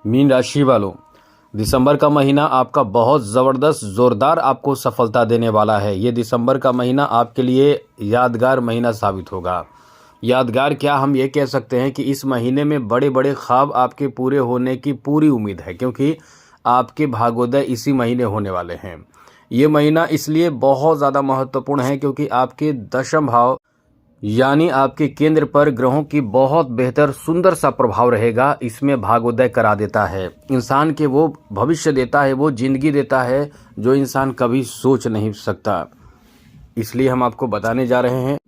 Mean राशि वालों, दिसंबर का महीना आपका बहुत ज़बरदस्त ज़ोरदार आपको सफलता देने वाला है। ये दिसंबर का महीना आपके लिए यादगार महीना साबित होगा। यादगार क्या, हम ये कह सकते हैं कि इस महीने में बड़े बड़े ख्वाब आपके पूरे होने की पूरी उम्मीद है, क्योंकि आपके भाग्योदय इसी महीने होने वाले हैं। ये महीना इसलिए बहुत ज़्यादा महत्वपूर्ण है क्योंकि आपके दशम भाव यानी आपके केंद्र पर ग्रहों की बहुत बेहतर सुंदर सा प्रभाव रहेगा। इसमें भाग्योदय करा देता है, इंसान के वो भविष्य देता है, वो जिंदगी देता है जो इंसान कभी सोच नहीं सकता। इसलिए हम आपको बताने जा रहे हैं।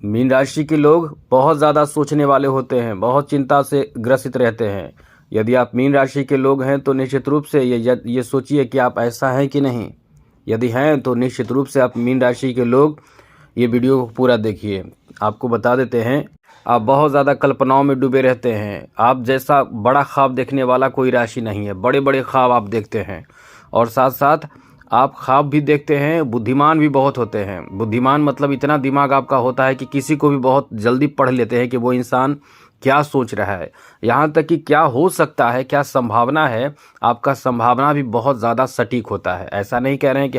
मीन राशि के लोग बहुत ज़्यादा सोचने वाले होते हैं, बहुत चिंता से ग्रसित रहते हैं। यदि आप मीन राशि के लोग हैं तो निश्चित रूप से ये सोचिए कि आप ऐसा हैं कि नहीं। यदि हैं तो निश्चित रूप से आप मीन राशि के लोग ये वीडियो को पूरा देखिए। आपको बता देते हैं, आप बहुत ज़्यादा कल्पनाओं में डूबे रहते हैं। आप जैसा बड़ा ख्वाब देखने वाला कोई राशि नहीं है। बड़े बड़े ख्वाब आप देखते हैं और साथ साथ आप ख्वाब भी देखते हैं। बुद्धिमान भी बहुत होते हैं। बुद्धिमान मतलब इतना दिमाग आपका होता है कि किसी को भी बहुत जल्दी पढ़ लेते हैं कि वो इंसान क्या सोच रहा है, यहाँ तक कि क्या हो सकता है, क्या संभावना है। आपका संभावना भी बहुत ज़्यादा सटीक होता है। ऐसा नहीं कह रहे हैं कि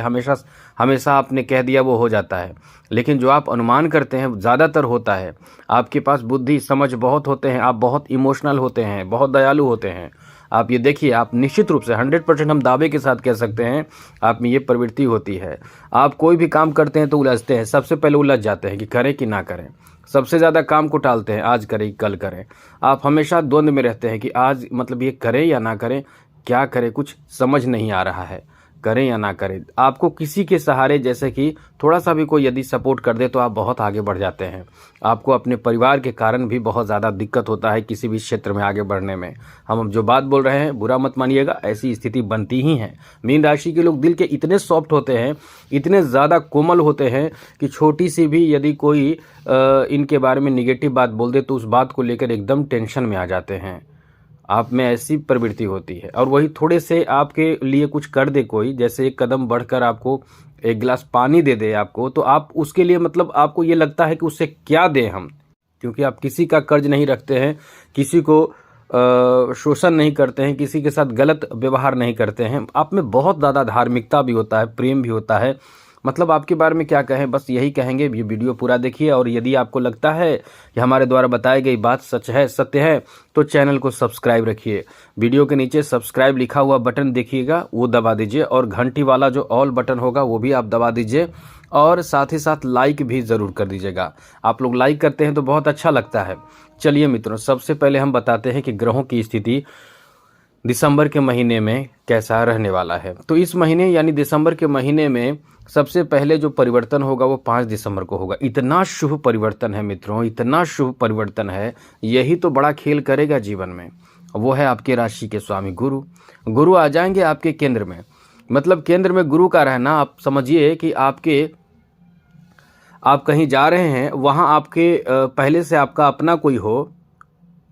हमेशा आपने कह दिया वो हो जाता है, लेकिन जो आप अनुमान करते हैं ज़्यादातर होता है। आपके पास बुद्धि समझ बहुत होते हैं। आप बहुत इमोशनल होते हैं, बहुत दयालु होते हैं। आप ये देखिए, आप निश्चित रूप से 100% हम दावे के साथ कह सकते हैं आप में ये प्रवृत्ति होती है। आप कोई भी काम करते हैं तो उलझते हैं, सबसे पहले उलझ जाते हैं कि करें कि ना करें। सबसे ज़्यादा काम को टालते हैं, आज करें कल करें। आप हमेशा द्वंद्व में रहते हैं कि आज मतलब ये करें या ना करें, क्या करें, कुछ समझ नहीं आ रहा है, करें या ना करें। आपको किसी के सहारे, जैसे कि थोड़ा सा भी कोई यदि सपोर्ट कर दे तो आप बहुत आगे बढ़ जाते हैं। आपको अपने परिवार के कारण भी बहुत ज़्यादा दिक्कत होता है किसी भी क्षेत्र में आगे बढ़ने में। हम जो बात बोल रहे हैं बुरा मत मानिएगा, ऐसी स्थिति बनती ही है। मीन राशि के लोग दिल के इतने सॉफ्ट होते हैं, इतने ज़्यादा कोमल होते हैं कि छोटी सी भी यदि कोई इनके बारे में निगेटिव बात बोल दे तो उस बात को लेकर एकदम टेंशन में आ जाते हैं। आप में ऐसी प्रवृत्ति होती है। और वही थोड़े से आपके लिए कुछ कर दे कोई, जैसे एक कदम बढ़कर आपको एक गिलास पानी दे दे आपको, तो आप उसके लिए मतलब आपको ये लगता है कि उससे क्या दें हम, क्योंकि आप किसी का कर्ज नहीं रखते हैं, किसी को शोषण नहीं करते हैं, किसी के साथ गलत व्यवहार नहीं करते हैं। आप में बहुत ज़्यादा धार्मिकता भी होता है, प्रेम भी होता है। मतलब आपके बारे में क्या कहें, बस यही कहेंगे। ये वीडियो पूरा देखिए और यदि आपको लगता है कि हमारे द्वारा बताई गई बात सत्य है तो चैनल को सब्सक्राइब रखिए। वीडियो के नीचे सब्सक्राइब लिखा हुआ बटन देखिएगा, वो दबा दीजिए और घंटी वाला जो ऑल बटन होगा वो भी आप दबा दीजिए और साथ ही साथ लाइक भी ज़रूर कर दीजिएगा। आप लोग लाइक करते हैं तो बहुत अच्छा लगता है। चलिए मित्रों, सबसे पहले हम बताते हैं कि ग्रहों की स्थिति दिसंबर के महीने में कैसा रहने वाला है। तो इस महीने यानी दिसंबर के महीने में सबसे पहले जो परिवर्तन होगा वो 5 दिसंबर को होगा। इतना शुभ परिवर्तन है मित्रों, इतना शुभ परिवर्तन है। यही तो बड़ा खेल करेगा जीवन में। वो है आपके राशि के स्वामी गुरु। गुरु आ जाएंगे आपके केंद्र में। मतलब केंद्र में गुरु का रहना, आप समझिए कि आप कहीं जा रहे हैं, वहाँ आपके पहले से आपका अपना कोई हो,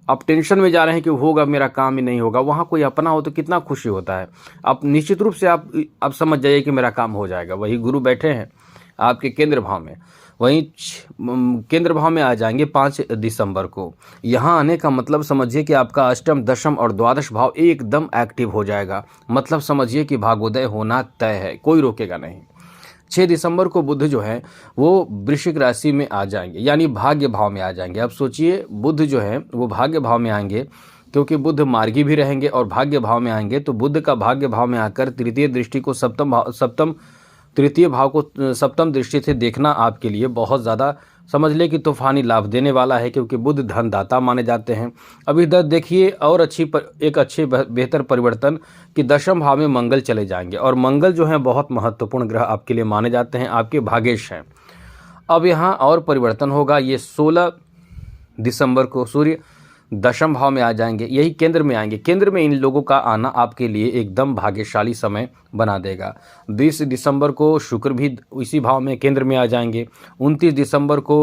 आप टेंशन में जा रहे हैं कि होगा मेरा काम ही नहीं होगा, वहाँ कोई अपना हो तो कितना खुशी होता है। आप निश्चित रूप से आप समझ जाइए कि मेरा काम हो जाएगा। वही गुरु बैठे हैं आपके केंद्र भाव में, वहीं केंद्र भाव में आ जाएंगे 5 दिसंबर को। यहाँ आने का मतलब समझिए कि आपका अष्टम, दशम और द्वादश भाव एकदम एक्टिव हो जाएगा। मतलब समझिए कि भाग्योदय होना तय है, कोई रोकेगा नहीं। 6 दिसंबर को बुध जो है वो वृश्चिक राशि में आ जाएंगे, यानी भाग्य भाव में आ जाएंगे। अब सोचिए, बुध जो है वो भाग्य भाव में आएंगे, क्योंकि बुध मार्गी भी रहेंगे और भाग्य भाव में आएंगे। तो बुध का भाग्य भाव में आकर तृतीय भाव को सप्तम दृष्टि से देखना आपके लिए बहुत ज़्यादा समझ ले कि तूफानी लाभ देने वाला है, क्योंकि बुध धनदाता माने जाते हैं। अभी इधर देखिए और एक अच्छे बेहतर परिवर्तन कि दशम भाव में मंगल चले जाएंगे और मंगल जो है बहुत महत्वपूर्ण ग्रह आपके लिए माने जाते हैं, आपके भाग्येश हैं। अब यहाँ और परिवर्तन होगा। ये 16 दिसंबर को सूर्य दशम भाव में आ जाएंगे, यही केंद्र में आएंगे। केंद्र में इन लोगों का आना आपके लिए एकदम भाग्यशाली समय बना देगा। 20 दिसंबर को शुक्र भी इसी भाव में केंद्र में आ जाएंगे। 29 दिसंबर को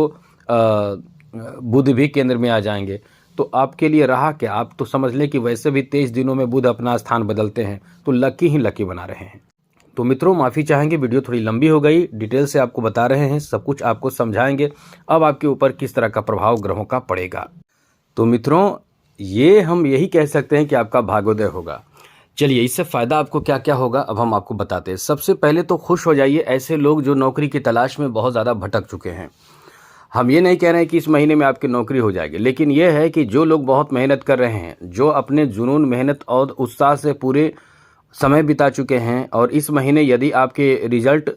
बुध भी केंद्र में आ जाएंगे। तो आपके लिए रहा क्या, आप तो समझ लें कि वैसे भी 23 दिनों में बुध अपना स्थान बदलते हैं, तो लकी ही लकी बना रहे हैं। तो मित्रों माफ़ी चाहेंगे, वीडियो थोड़ी लंबी हो गई, डिटेल से आपको बता रहे हैं, सब कुछ आपको समझाएंगे अब आपके ऊपर किस तरह का प्रभाव ग्रहों का पड़ेगा। तो मित्रों ये हम यही कह सकते हैं कि आपका भाग्योदय होगा। चलिए, इससे फ़ायदा आपको क्या क्या होगा अब हम आपको बताते हैं। सबसे पहले तो खुश हो जाइए ऐसे लोग जो नौकरी की तलाश में बहुत ज़्यादा भटक चुके हैं। हम ये नहीं कह रहे हैं कि इस महीने में आपकी नौकरी हो जाएगी, लेकिन ये है कि जो लोग बहुत मेहनत कर रहे हैं, जो अपने जुनून, मेहनत और उत्साह से पूरे समय बिता चुके हैं, और इस महीने यदि आपके रिजल्ट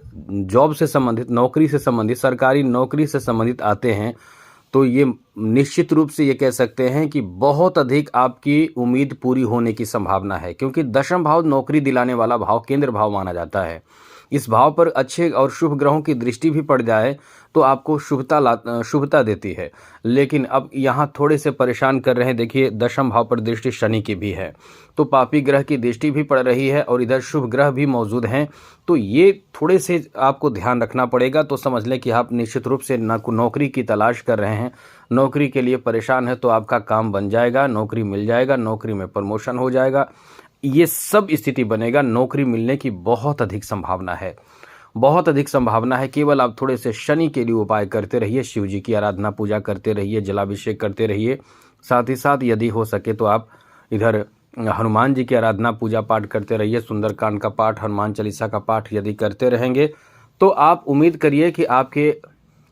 जॉब से संबंधित, नौकरी से संबंधित, सरकारी नौकरी से संबंधित आते हैं, तो ये निश्चित रूप से ये कह सकते हैं कि बहुत अधिक आपकी उम्मीद पूरी होने की संभावना है, क्योंकि दशम भाव नौकरी दिलाने वाला भाव केंद्र भाव माना जाता है। इस भाव पर अच्छे और शुभ ग्रहों की दृष्टि भी पड़ जाए तो आपको शुभता देती है। लेकिन अब यहाँ थोड़े से परेशान कर रहे हैं। देखिए, दशम भाव पर दृष्टि शनि की भी है, तो पापी ग्रह की दृष्टि भी पड़ रही है और इधर शुभ ग्रह भी मौजूद हैं, तो ये थोड़े से आपको ध्यान रखना पड़ेगा। तो समझ लें कि आप निश्चित रूप से नौकरी की तलाश कर रहे हैं, नौकरी के लिए परेशान है, तो आपका काम बन जाएगा, नौकरी मिल जाएगा, नौकरी में प्रमोशन हो जाएगा, ये सब स्थिति बनेगा। नौकरी मिलने की बहुत अधिक संभावना है, बहुत अधिक संभावना है। केवल आप थोड़े से शनि के लिए उपाय करते रहिए, शिव जी की आराधना पूजा करते रहिए, जलाभिषेक करते रहिए। साथ ही साथ यदि हो सके तो आप इधर हनुमान जी की आराधना पूजा पाठ करते रहिए, सुंदरकांड का पाठ, हनुमान चालीसा का पाठ यदि करते रहेंगे तो आप उम्मीद करिए कि आपके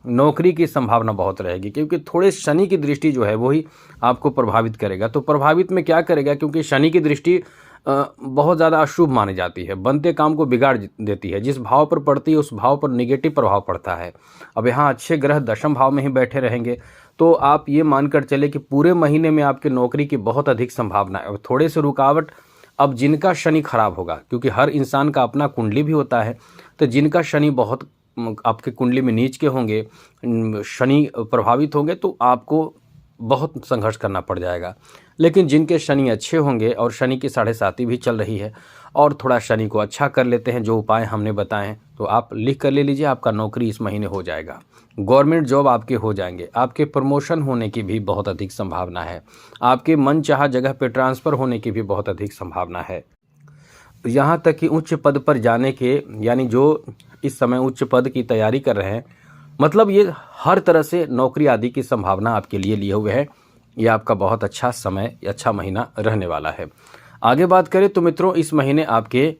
नौकरी की संभावना बहुत रहेगी, क्योंकि थोड़े शनि की दृष्टि जो है वही आपको प्रभावित करेगा। तो प्रभावित में क्या करेगा, क्योंकि शनि की दृष्टि बहुत ज़्यादा अशुभ मानी जाती है, बनते काम को बिगाड़ देती है। जिस भाव पर पड़ती है उस भाव पर निगेटिव प्रभाव पड़ता है। अब यहाँ अच्छे ग्रह दशम भाव में ही बैठे रहेंगे, तो आप ये मानकर चले कि पूरे महीने में आपकी नौकरी की बहुत अधिक संभावना है। थोड़े से रुकावट, अब जिनका शनि खराब होगा, क्योंकि हर इंसान का अपना कुंडली भी होता है, तो जिनका शनि बहुत आपके कुंडली में नीच के होंगे, शनि प्रभावित होंगे, तो आपको बहुत संघर्ष करना पड़ जाएगा। लेकिन जिनके शनि अच्छे होंगे और शनि की 7.5 भी चल रही है और थोड़ा शनि को अच्छा कर लेते हैं, जो उपाय हमने बताए हैं, तो आप लिख कर ले लीजिए, आपका नौकरी इस महीने हो जाएगा, गवर्नमेंट जॉब आपके हो जाएंगे, आपके प्रमोशन होने की भी बहुत अधिक संभावना है, आपके मनचाहा जगह पर ट्रांसफ़र होने की भी बहुत अधिक संभावना है। यहाँ तक कि उच्च पद पर जाने के, यानी जो इस समय उच्च पद की तैयारी कर रहे हैं, मतलब ये हर तरह से नौकरी आदि की संभावना आपके लिए हुए है। ये आपका बहुत अच्छा समय, अच्छा महीना रहने वाला है। आगे बात करें तो मित्रों, इस महीने आपके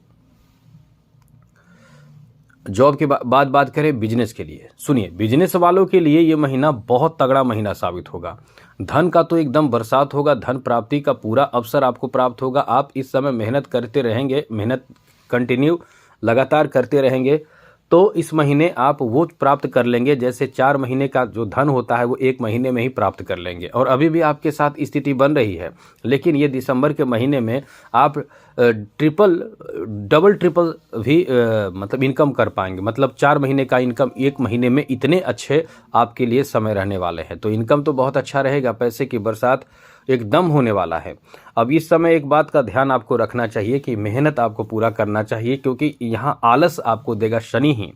जॉब के बाद बात करें बिजनेस के लिए। सुनिए, बिजनेस वालों के लिए ये महीना बहुत तगड़ा महीना साबित होगा। धन का तो एकदम बरसात होगा, धन प्राप्ति का पूरा अवसर आपको प्राप्त होगा। आप इस समय मेहनत करते रहेंगे, मेहनत कंटिन्यू लगातार करते रहेंगे, तो इस महीने आप वो प्राप्त कर लेंगे। जैसे 4 महीने का जो धन होता है वो 1 महीने में ही प्राप्त कर लेंगे। और अभी भी आपके साथ स्थिति बन रही है, लेकिन ये दिसंबर के महीने में आप डबल ट्रिपल भी मतलब इनकम कर पाएंगे। मतलब 4 महीने का इनकम 1 महीने में, इतने अच्छे आपके लिए समय रहने वाले हैं। तो इनकम तो बहुत अच्छा रहेगा, पैसे की बरसात एकदम होने वाला है। अब इस समय एक बात का ध्यान आपको रखना चाहिए कि मेहनत आपको पूरा करना चाहिए, क्योंकि यहाँ आलस आपको देगा शनि ही।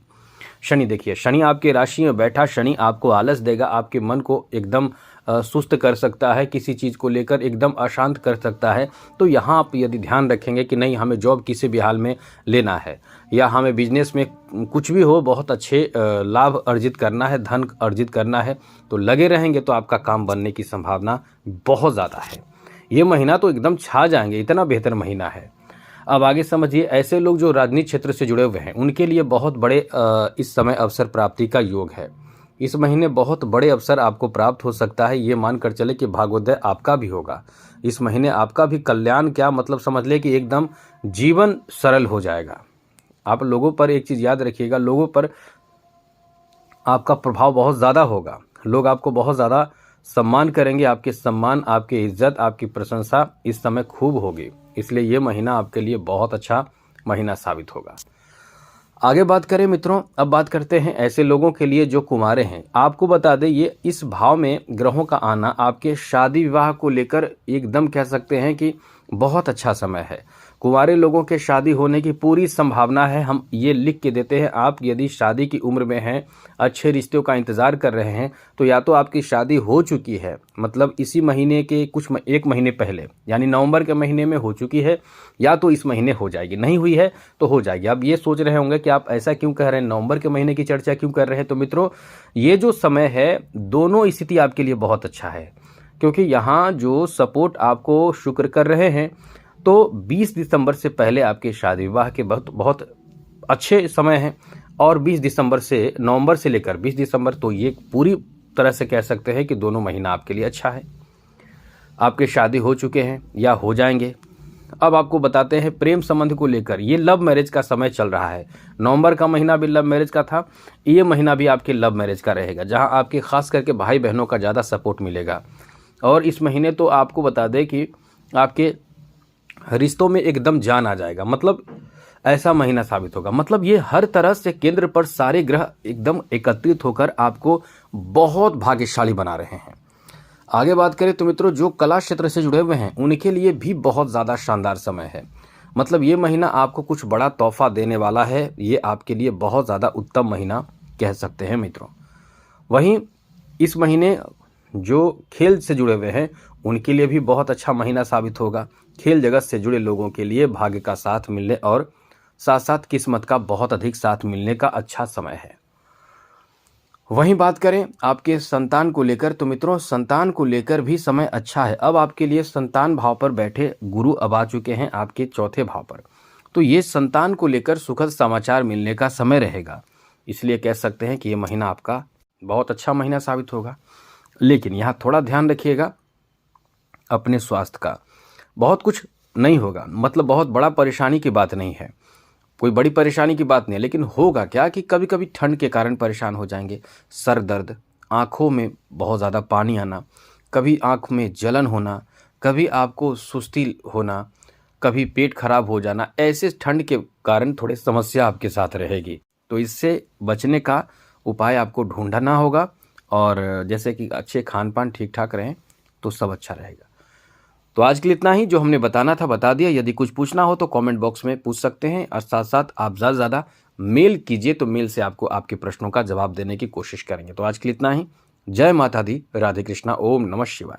शनि देखिए, शनि आपके राशि में बैठा शनि आपको आलस देगा, आपके मन को एकदम सुस्त कर सकता है, किसी चीज़ को लेकर एकदम अशांत कर सकता है। तो यहाँ आप यदि ध्यान रखेंगे कि नहीं, हमें जॉब किसी भी हाल में लेना है, या हमें बिजनेस में कुछ भी हो बहुत अच्छे लाभ अर्जित करना है, धन अर्जित करना है, तो लगे रहेंगे तो आपका काम बनने की संभावना बहुत ज़्यादा है। ये महीना तो एकदम छा जाएंगे, इतना बेहतर महीना है। अब आगे समझिए, ऐसे लोग जो राजनीतिक क्षेत्र से जुड़े हुए हैं उनके लिए बहुत बड़े इस समय अवसर प्राप्ति का योग है। इस महीने बहुत बड़े अवसर आपको प्राप्त हो सकता है। ये मानकर चले कि भाग्योदय आपका भी होगा। इस महीने आपका भी कल्याण, क्या मतलब समझ ले कि एकदम जीवन सरल हो जाएगा। आप लोगों पर एक चीज़ याद रखिएगा, लोगों पर आपका प्रभाव बहुत ज़्यादा होगा, लोग आपको बहुत ज़्यादा सम्मान करेंगे, आपके सम्मान, आपकी इज्जत, आपकी प्रशंसा इस समय खूब होगी। इसलिए ये महीना आपके लिए बहुत अच्छा महीना साबित होगा। आगे बात करें मित्रों, अब बात करते हैं ऐसे लोगों के लिए जो कुंवारे हैं। आपको बता दें, ये इस भाव में ग्रहों का आना आपके शादी विवाह को लेकर एकदम कह सकते हैं कि बहुत अच्छा समय है। कुंवारे लोगों के शादी होने की पूरी संभावना है। हम ये लिख के देते हैं, आप यदि शादी की उम्र में हैं, अच्छे रिश्तों का इंतज़ार कर रहे हैं, तो या तो आपकी शादी हो चुकी है, मतलब इसी महीने के एक महीने पहले, यानी नवंबर के महीने में हो चुकी है, या तो इस महीने हो जाएगी। नहीं हुई है तो हो जाएगी। अब ये सोच रहे होंगे कि आप ऐसा क्यों कह रहे हैं, नवंबर के महीने की चर्चा क्यों कर रहे हैं। तो मित्रों, ये जो समय है, दोनों स्थिति आपके लिए बहुत अच्छा है। क्योंकि यहाँ जो सपोर्ट आपको शुक्र कर रहे हैं, तो 20 दिसंबर से पहले आपके शादी विवाह के बहुत बहुत अच्छे समय हैं। और 20 दिसंबर से नवंबर से लेकर 20 दिसंबर, तो ये पूरी तरह से कह सकते हैं कि दोनों महीना आपके लिए अच्छा है। आपके शादी हो चुके हैं या हो जाएंगे। अब आपको बताते हैं प्रेम संबंध को लेकर, ये लव मैरिज का समय चल रहा है। नवंबर का महीना भी लव मैरिज का था, ये महीना भी आपके लव मैरिज का रहेगा, जहां आपके खास करके भाई बहनों का ज़्यादा सपोर्ट मिलेगा। और इस महीने तो आपको बता दें कि आपके रिश्तों में एकदम जान आ जाएगा, मतलब ऐसा महीना साबित होगा। मतलब ये हर तरह से केंद्र पर सारे ग्रह एकदम एकत्रित होकर आपको बहुत भाग्यशाली बना रहे हैं। आगे बात करें तो मित्रों, जो कला क्षेत्र से जुड़े हुए हैं उनके लिए भी बहुत ज़्यादा शानदार समय है। मतलब ये महीना आपको कुछ बड़ा तोहफा देने वाला है। ये आपके लिए बहुत ज़्यादा उत्तम महीना कह सकते हैं मित्रों। वहीं इस महीने जो खेल से जुड़े हुए हैं उनके लिए भी बहुत अच्छा महीना साबित होगा। खेल जगत से जुड़े लोगों के लिए भाग्य का साथ मिलने और साथ साथ किस्मत का बहुत अधिक साथ मिलने का अच्छा समय है। वहीं बात करें आपके संतान को लेकर, तो मित्रों संतान को लेकर भी समय अच्छा है। अब आपके लिए संतान भाव पर बैठे गुरु अब आ चुके हैं आपके चौथे भाव पर, तो ये संतान को लेकर सुखद समाचार मिलने का समय रहेगा। इसलिए कह सकते हैं कि ये महीना आपका बहुत अच्छा महीना साबित होगा। लेकिन यहाँ थोड़ा ध्यान रखिएगा अपने स्वास्थ्य का। बहुत कुछ नहीं होगा, मतलब बहुत बड़ा परेशानी की बात नहीं है, कोई बड़ी परेशानी की बात नहीं है। लेकिन होगा क्या कि कभी कभी ठंड के कारण परेशान हो जाएंगे। सर दर्द, आँखों में बहुत ज़्यादा पानी आना, कभी आँख में जलन होना, कभी आपको सुस्ती होना, कभी पेट खराब हो जाना, ऐसे ठंड के कारण थोड़ी समस्या आपके साथ रहेगी। तो इससे बचने का उपाय आपको ढूंढना होगा। और जैसे कि अच्छे खान पान ठीक ठाक रहें तो सब अच्छा रहेगा। तो आज के लिए इतना ही, जो हमने बताना था बता दिया। यदि कुछ पूछना हो तो कमेंट बॉक्स में पूछ सकते हैं, और साथ साथ आप ज़्यादा से ज़्यादा मेल कीजिए, तो मेल से आपको आपके प्रश्नों का जवाब देने की कोशिश करेंगे। तो आज के लिए इतना ही। जय माता दी, राधे कृष्णा, ओम नमः शिवाय।